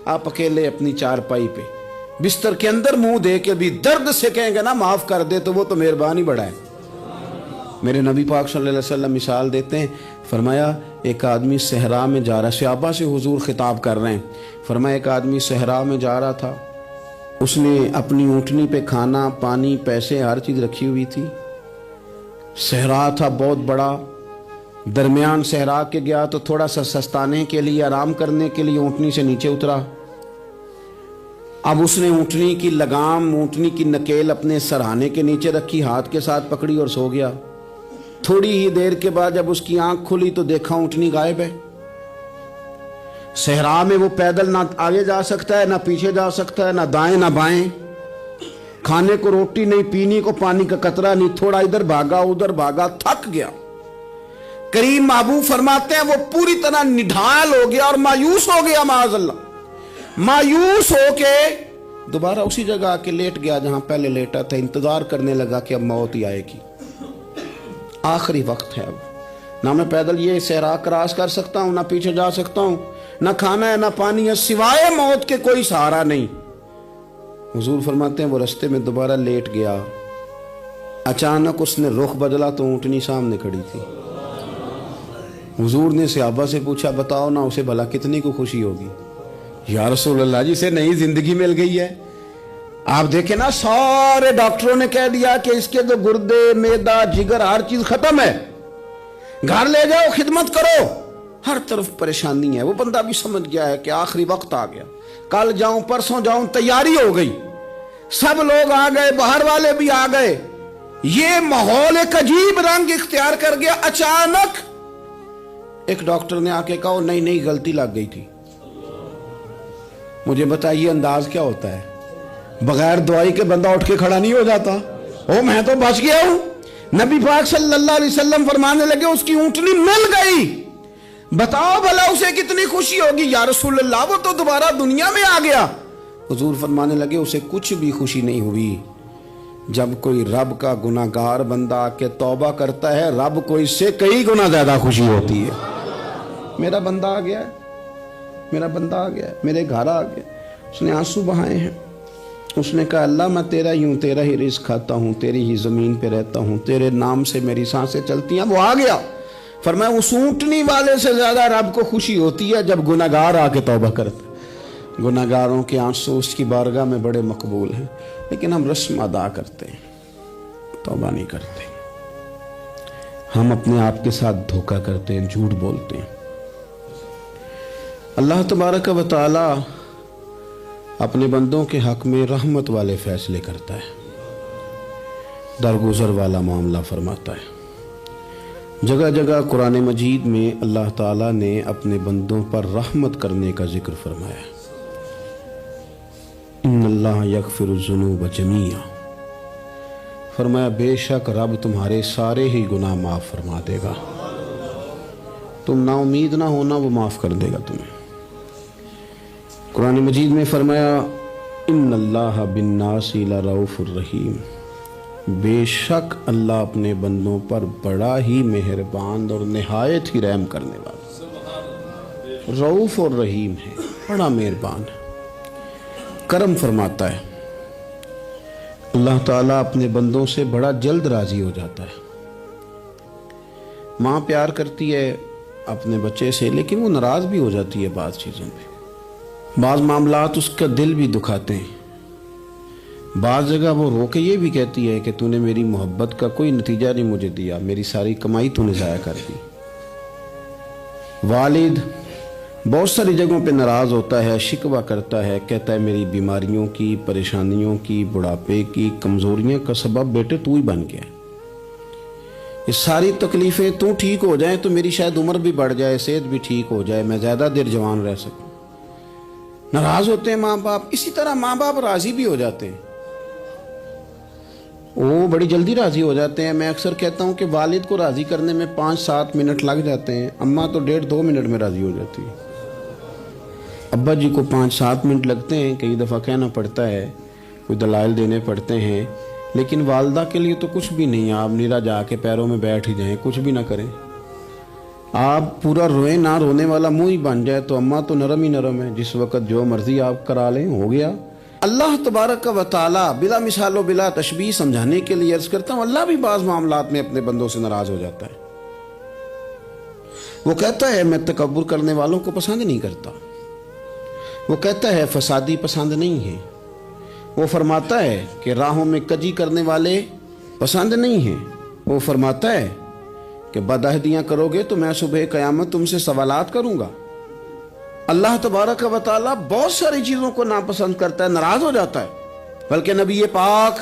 آپ اکیلے اپنی چارپائی پہ بستر کے اندر منہ دے کے بھی درد سے کہیں گے نا معاف کر دے تو وہ تو مہربان ہی بڑا ہے۔ میرے نبی پاک صلی اللہ علیہ وسلم مثال دیتے ہیں، فرمایا ایک آدمی صحرا میں جا رہا، صحابہ سے حضور خطاب کر رہے ہیں، فرمایا ایک آدمی صحرا میں جا رہا تھا، اس نے اپنی اونٹنی پہ کھانا پانی پیسے ہر چیز رکھی ہوئی تھی، صحرا تھا بہت بڑا، درمیان صحرا کے گیا تو تھوڑا سا سستانے کے لیے آرام کرنے کے لیے اونٹنی سے نیچے اترا۔ اب اس نے اونٹنی کی لگام اونٹنی کی نکیل اپنے سرہانے کے نیچے رکھی، ہاتھ کے ساتھ پکڑی اور سو گیا۔ تھوڑی ہی دیر کے بعد جب اس کی آنکھ کھلی تو دیکھا اونٹنی غائب ہے۔ صحرا میں وہ پیدل نہ آگے جا سکتا ہے نہ پیچھے جا سکتا ہے، نہ دائیں نہ بائیں، کھانے کو روٹی نہیں، پینے کو پانی کا قطرہ نہیں، تھوڑا ادھر بھاگا ادھر بھاگا، تھک گیا۔ کریم محبوب فرماتے ہیں وہ پوری طرح نڈھال ہو گیا اور مایوس ہو گیا، معاذ اللہ، مایوس ہو کے دوبارہ اسی جگہ آ کے لیٹ گیا جہاں پہلے لیٹا تھا، انتظار کرنے لگا کہ اب موت ہی آئے گی، آخری وقت ہے، اب نہ میں پیدل یہ صحرا کراس کر سکتا ہوں، نہ پیچھے جا سکتا ہوں، نہ کھانا ہے نہ پانی ہے، سوائے موت کے کوئی سہارا نہیں۔ حضور فرماتے ہیں وہ رستے میں دوبارہ لیٹ گیا، اچانک اس نے رخ بدلا تو اونٹنی سامنے کھڑی تھی۔ حضور نے صحابہ سے پوچھا بتاؤ نا اسے بھلا کتنی کو خوشی ہوگی؟ یا رسول اللہ جسے نئی زندگی مل گئی ہے۔ آپ دیکھیں نا سارے ڈاکٹروں نے کہہ دیا کہ اس کے تو گردے معدہ جگر ہر چیز ختم ہے، گھر لے جاؤ خدمت کرو، ہر طرف پریشانی ہے۔ وہ بندہ بھی سمجھ گیا ہے کہ آخری وقت آ گیا، کل جاؤں پرسوں جاؤں، تیاری ہو گئی، سب لوگ آ گئے، باہر والے بھی آ گئے، یہ ماحول ایک عجیب رنگ اختیار کر گیا۔ اچانک ایک ڈاکٹر نے آ کے کہا نہیں نہیں غلطی لگ گئی تھی۔ مجھے بتائیے انداز کیا ہوتا ہے؟ بغیر دوائی کے بندہ اٹھ کے کھڑا نہیں ہو جاتا، او میں تو بچ گیا ہوں۔ نبی پاک صلی اللہ علیہ وسلم فرمانے لگے اس کی اونٹنی مل گئی، بتاؤ بھلا اسے کتنی خوشی ہوگی؟ یا رسول اللہ وہ تو دوبارہ دنیا میں آ گیا۔ حضور فرمانے لگے اسے کچھ بھی خوشی نہیں ہوئی۔ جب کوئی رب کا گناہگار بندہ آ کے توبہ کرتا ہے، رب کو اس سے کئی گنا زیادہ خوشی ہوتی ہے۔ میرا بندہ آ گیا ہے، میرا بندہ آ گیا ہے، میرے گھر آ گیا۔ اس نے آنسو بہائے ہیں، اس نے کہا اللہ میں تیرا ہی ہوں، تیرا ہی رزق کھاتا ہوں، تیری ہی زمین پہ رہتا ہوں، تیرے نام سے میری سانسیں چلتی ہیں۔ وہ آ گیا۔ فرمایا اس اونٹنی والے سے زیادہ رب کو خوشی ہوتی ہے جب گناہگار آ کے توبہ کرتا ہے۔ گناہگاروں کے آنسو اس کی بارگاہ میں بڑے مقبول ہیں، لیکن ہم رسم ادا کرتے ہیں، توبہ نہیں کرتے۔ ہم اپنے آپ کے ساتھ دھوکہ کرتے ہیں، جھوٹ بولتے ہیں۔ اللہ تبارک و تعالی اپنے بندوں کے حق میں رحمت والے فیصلے کرتا ہے، درگزر والا معاملہ فرماتا ہے۔ جگہ جگہ قرآن مجید میں اللہ تعالیٰ نے اپنے بندوں پر رحمت کرنے کا ذکر فرمایا ہے۔ ان اللہ یغفر الذنوب جمیعا، فرمایا بے شک رب تمہارے سارے ہی گناہ معاف فرما دے گا، تم نا امید نہ ہونا، وہ معاف کر دے گا تمہیں۔ قرآن مجید میں فرمایا ان اللہ بالناس لرؤوف الرحیم، بے شک اللہ اپنے بندوں پر بڑا ہی مہربان اور نہایت ہی رحم کرنے والا، رؤوف اور رحیم ہے، بڑا مہربان ہے، کرم فرماتا ہے۔ اللہ تعالیٰ اپنے بندوں سے بڑا جلد راضی ہو جاتا ہے۔ ماں پیار کرتی ہے اپنے بچے سے، لیکن وہ ناراض بھی ہو جاتی ہے بعض چیزوں پہ، بعض معاملات اس کا دل بھی دکھاتے ہیں، بعض جگہ وہ رو کے یہ بھی کہتی ہے کہ تو نے میری محبت کا کوئی نتیجہ نہیں مجھے دیا، میری ساری کمائی تو نے ضائع کر دی۔ والد بہت ساری جگہوں پہ ناراض ہوتا ہے، شکوہ کرتا ہے، کہتا ہے میری بیماریوں کی، پریشانیوں کی، بڑھاپے کی، کمزوریاں کا سبب بیٹے تو ہی بن گیا۔ یہ ساری تکلیفیں تو ٹھیک ہو جائیں تو میری شاید عمر بھی بڑھ جائے، صحت بھی ٹھیک ہو جائے، میں زیادہ دیر جوان رہ سکوں۔ ناراض ہوتے ہیں ماں باپ، اسی طرح ماں باپ راضی بھی ہو جاتے ہیں، وہ بڑی جلدی راضی ہو جاتے ہیں۔ میں اکثر کہتا ہوں کہ والد کو راضی کرنے میں 5-7 منٹ لگ جاتے ہیں، اماں تو 1.5-2 منٹ میں راضی ہو جاتی ہے۔ ابا جی کو 5-7 منٹ لگتے ہیں، کئی دفعہ کہنا پڑتا ہے، کوئی دلائل دینے پڑتے ہیں، لیکن والدہ کے لیے تو کچھ بھی نہیں ہے، آپ نیرا جا کے پیروں میں بیٹھ ہی جائیں، کچھ بھی نہ کریں، آپ پورا روئیں نہ رونے والا منہ ہی بن جائے تو اماں تو نرم ہی نرم ہے، جس وقت جو مرضی آپ کرا لیں ہو گیا۔ اللہ تبارک و تعالی بلا مثال و بلا تشبیہ سمجھانے کے لیے عرض کرتا ہوں، اللہ بھی بعض معاملات میں اپنے بندوں سے ناراض ہو جاتا ہے۔ وہ کہتا ہے میں تکبر کرنے والوں کو پسند نہیں کرتا، وہ کہتا ہے فسادی پسند نہیں ہے، وہ فرماتا ہے کہ راہوں میں کجی کرنے والے پسند نہیں ہیں، وہ فرماتا ہے کہ بدعہدیاں کرو گے تو میں صبح قیامت تم سے سوالات کروں گا۔ اللہ تبارک و تعالیٰ بہت ساری چیزوں کو ناپسند کرتا ہے، ناراض ہو جاتا ہے۔ بلکہ نبی پاک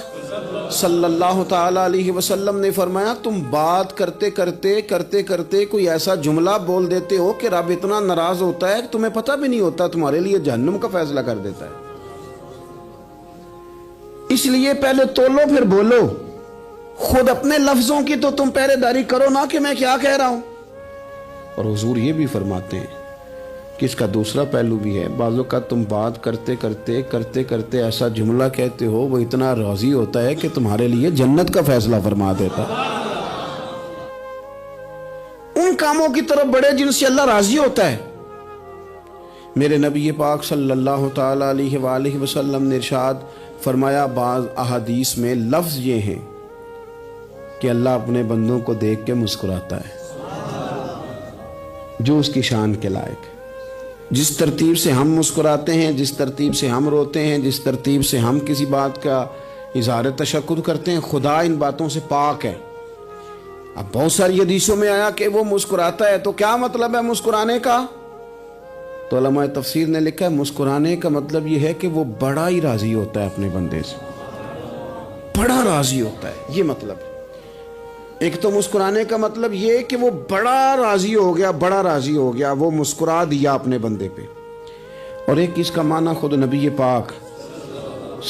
صلی اللہ تعالی علیہ وسلم نے فرمایا تم بات کرتے کرتے کوئی ایسا جملہ بول دیتے ہو کہ رب اتنا ناراض ہوتا ہے کہ تمہیں پتہ بھی نہیں ہوتا، تمہارے لیے جہنم کا فیصلہ کر دیتا ہے۔ اس لیے پہلے تولو پھر بولو، خود اپنے لفظوں کی تو تم پہرے داری کرو نا کہ میں کیا کہہ رہا ہوں۔ اور حضور یہ بھی فرماتے ہیں کہ اس کا دوسرا پہلو بھی ہے، بعض اوقات تم بات کرتے ایسا جملہ کہتے ہو وہ اتنا راضی ہوتا ہے کہ تمہارے لیے جنت کا فیصلہ فرما دیتا ہے۔ ان کاموں کی طرف بڑے جن سے اللہ راضی ہوتا ہے۔ میرے نبی پاک صلی اللہ تعالی علیہ وآلہ وسلم نے ارشاد فرمایا، بعض احادیث میں لفظ یہ ہیں کہ اللہ اپنے بندوں کو دیکھ کے مسکراتا ہے جو اس کی شان کے لائق ہے۔ جس ترتیب سے ہم مسکراتے ہیں، جس ترتیب سے ہم روتے ہیں، جس ترتیب سے ہم کسی بات کا اظہار تشکر کرتے ہیں، خدا ان باتوں سے پاک ہے۔ اب بہت ساری حدیثوں میں آیا کہ وہ مسکراتا ہے، تو کیا مطلب ہے مسکرانے کا؟ تو علماء تفسیر نے لکھا ہے مسکرانے کا مطلب یہ ہے کہ وہ بڑا ہی راضی ہوتا ہے اپنے بندے سے، بڑا راضی ہوتا ہے، یہ مطلب ہے۔ ایک تو مسکرانے کا مطلب یہ کہ وہ بڑا راضی ہو گیا، وہ مسکرا دیا اپنے بندے پہ۔ اور ایک اس کا معنی خود نبی پاک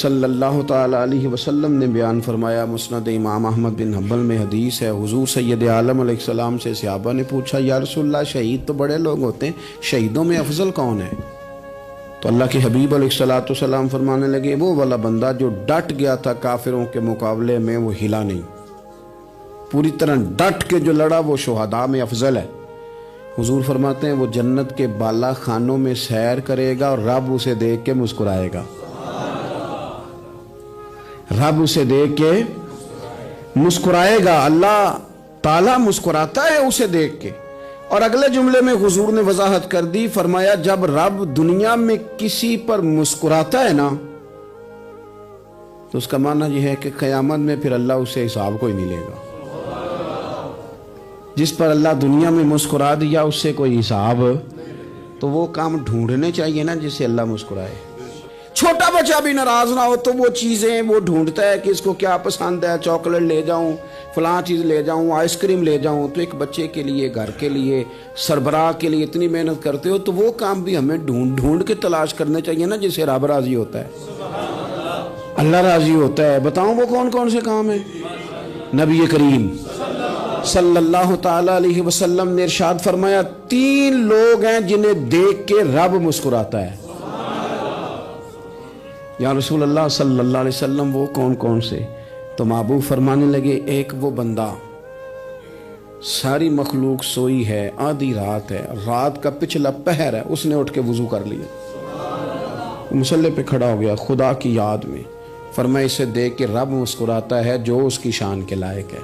صلی اللہ تعالی علیہ وسلم نے بیان فرمایا، مسند امام احمد بن حنبل میں حدیث ہے، حضور سید عالم علیہ السلام سے صحابہ نے پوچھا یا رسول اللہ شہید تو بڑے لوگ ہوتے ہیں، شہیدوں میں افضل کون ہے؟ تو اللہ کے حبیب علیہ السلام فرمانے لگے وہ والا بندہ جو ڈٹ گیا تھا کافروں کے مقابلے میں، وہ ہلا نہیں، پوری طرح ڈٹ کے جو لڑا وہ شہداء میں افضل ہے۔ حضور فرماتے ہیں وہ جنت کے بالا خانوں میں سیر کرے گا اور رب اسے دیکھ کے مسکرائے گا، رب اسے دیکھ کے مسکرائے گا، اللہ تعالیٰ مسکراتا ہے اسے دیکھ کے۔ اور اگلے جملے میں حضور نے وضاحت کر دی، فرمایا جب رب دنیا میں کسی پر مسکراتا ہے نا تو اس کا معنی یہ ہے کہ قیامت میں پھر اللہ اسے حساب کوئی نہیں لے گا۔ جس پر اللہ دنیا میں مسکرا دیا اس سے کوئی حساب، تو وہ کام ڈھونڈنے چاہیے نا جس سے اللہ مسکرائے۔ چھوٹا بچہ بھی ناراض نہ ہو تو وہ چیزیں وہ ڈھونڈتا ہے کہ اس کو کیا پسند ہے، چاکلیٹ لے جاؤں، فلاں چیز لے جاؤں، آئس کریم لے جاؤں۔ تو ایک بچے کے لیے، گھر کے لیے، سربراہ کے لیے اتنی محنت کرتے ہو تو وہ کام بھی ہمیں ڈھونڈ کے تلاش کرنے چاہیے نا جس سے رب راضی ہوتا ہے، اللہ راضی ہوتا ہے۔ بتاؤں وہ کون کون سے کام ہیں؟ نبی کریم صلی اللہ تعالی علیہ وسلم نے ارشاد فرمایا 3 لوگ ہیں جنہیں دیکھ کے رب مسکراتا ہے۔ یا رسول اللہ صلی اللہ علیہ وسلم وہ کون کون سے؟ تو محبوب فرمانے لگے ایک وہ بندہ ساری مخلوق سوئی ہے، آدھی رات ہے، رات کا پچھلا پہر ہے، اس نے اٹھ کے وضو کر لیا، مصلی پہ کھڑا ہو گیا خدا کی یاد میں، فرمایا اسے دیکھ کے رب مسکراتا ہے جو اس کی شان کے لائق ہے،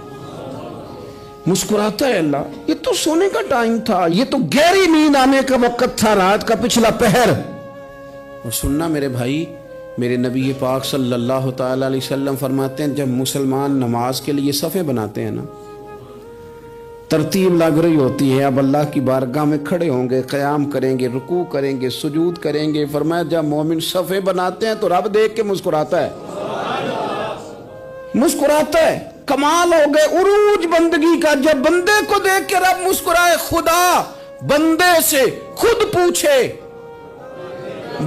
مسکراتا ہے اللہ۔ یہ تو سونے کا ٹائم تھا، یہ تو گہری نیند آنے کا وقت تھا، رات کا پچھلا پہر۔ اور سننا میرے بھائی، میرے نبی پاک صلی اللہ تعالی علیہ وسلم فرماتے ہیں جب مسلمان نماز کے لیے صفیں بناتے ہیں نا، ترتیب لگ رہی ہوتی ہے، اب اللہ کی بارگاہ میں کھڑے ہوں گے، قیام کریں گے، رکوع کریں گے، سجود کریں گے، فرمایا جب مومن صفیں بناتے ہیں تو رب دیکھ کے مسکراتا ہے، مسکراتا ہے۔ کمال ہو گئے عروج بندگی کا، جب بندے کو دیکھ کے رب مسکرائے، خدا بندے سے خود پوچھے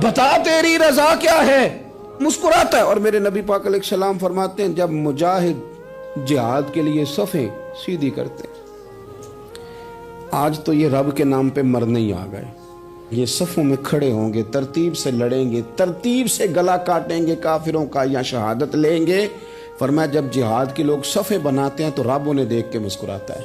بتا تیری رضا کیا ہے، مسکراتا ہے۔ اور میرے نبی پاک علیہ السلام فرماتے ہیں جب مجاہد جہاد کے لیے صفیں سیدھی کرتے ہیں، آج تو یہ رب کے نام پہ مرنے ہی آ گئے، یہ صفوں میں کھڑے ہوں گے، ترتیب سے لڑیں گے، ترتیب سے گلا کاٹیں گے کافروں کا یا شہادت لیں گے۔ فرمایا جب جہاد کے لوگ صفیں بناتے ہیں تو رب انہیں دیکھ کے مسکراتا ہے،